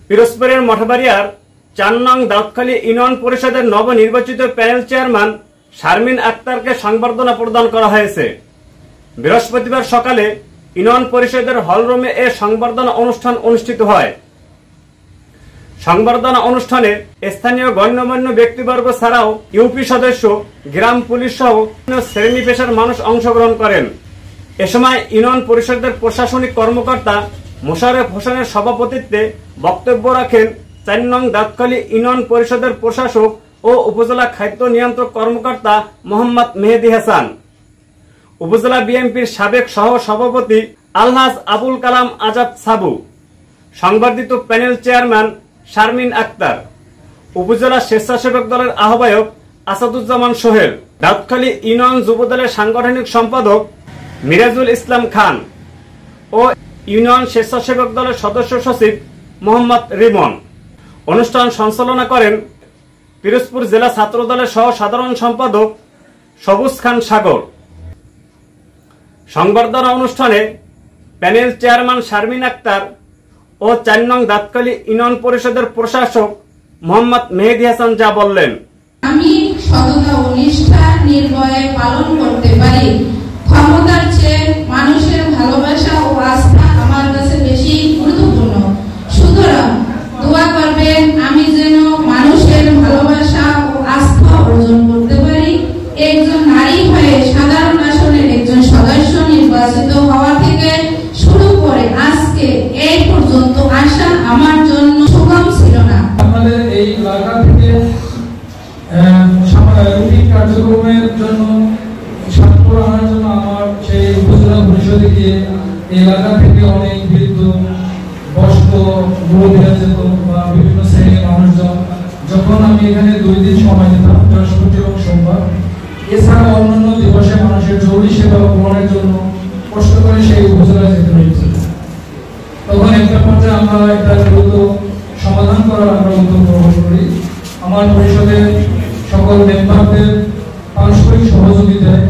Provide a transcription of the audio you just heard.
পিরোজপুরের মঠবাড়িয়ার ৪ নং দাউদখালী ইউনিয়ন পরিষদের নবনির্বাচিত প্যানেল চেয়ারম্যান শারমিন আক্তারকে সংবর্ধনা প্রদান করা হয়েছে। বৃহস্পতিবার সকালে ইউনিয়ন পরিষদের হলরুমে এ সংবর্ধনা অনুষ্ঠান অনুষ্ঠিত হয়। সংবর্ধনা অনুষ্ঠানে স্থানীয় গণ্যমান্য ব্যক্তিবর্গ ছাড়াও ইউপি সদস্য, গ্রাম পুলিশ সহ শ্রেণী পেশার মানুষ অংশগ্রহণ করেন। এ সময় ইউনিয়ন পরিষদের প্রশাসনিক কর্মকর্তা মোশাররফ হোসেনের সভাপতিত্বে বক্তব্য রাখেন ৪ নং দাউদখালী ইউনিয়ন পরিষদের প্রশাসক ও উপজেলা খাদ্য নিয়ন্ত্রক কর্মকর্তা মোহাম্মদ মেহেদী হাসান, উপজেলা বিএনপির সাবেক সহ সভাপতি আলহাজ আবুল কালাম আজাদ সাবু, সংবর্ধিত প্যানেল চেয়ারম্যান শারমিন আক্তার, উপজেলা স্বেচ্ছাসেবক দলের আহ্বায়ক আসাদুজ্জামান সোহেল, দাউদখালী ইউনিয়ন যুবদলের সাংগঠনিক সম্পাদক মিরাজুল ইসলাম খান ও ইউনিয়ন স্বেচ্ছাসেবক দলের সদস্য সচিব মোহাম্মদ রিমন। অনুষ্ঠান সঞ্চালনা করেন পিরোজপুর জেলা ছাত্র দলের সহ সাধারণ সম্পাদক সবুজ খান সাগর। সংবর্ধনা অনুষ্ঠানে প্যানেল চেয়ারম্যান শারমিন আক্তার ও ৪ নং দাউদখালী ইউনিয়ন পরিষদের প্রশাসক মোহাম্মদ মেহেদী হাসান যা বললেন, আমি সততা ও নিষ্ঠা নির্ভয়ে পালন করতে পারি। ক্ষমতার চেয়ে মানুষের ভালোবাসা ও আস্থা আমার কাছে বেশি গুরুত্বপূর্ণ। সুতরাং দোয়া করবেন আমি যেন মানুষের ভালোবাসা ও আস্থা অর্জন করতে পারি। একজন নারী হয়ে সাধারণ আসনের একজন সদস্য নির্বাচিত হওয়া থেকে শুরু করে আজকে এই পর্যন্ত আসা আমার জন্য সুগম ছিল না। আমাদের এই এলাকা থেকে সামাজিক কার্যক্রমের জন্য ছাত্র আনার জন্য আমার সেই উপজেলা পরিষদে গিয়ে এলাকা থেকে অনেক বৃদ্ধ, বয়স্ক, মুরব্বীরা যেত বা বিভিন্ন শ্রেণীর মানুষজন, যখন আমি এখানে 2 দিন সময় দিতাম, বৃহস্পতি এবং সোমবার, এছাড়া অন্যান্য দিবসে মানুষের জরুরি সেবা গ্রহণের জন্য কষ্ট করে সেই উপজেলায় যেতে হয়েছিল। তখন একটা পর্যায়ে আমরা এটা দ্রুত সমাধান করার আমরা উদ্যোগ গ্রহণ করি। আমার পরিষদের সকল মেম্বারদের পারস্পরিক সহযোগিতায়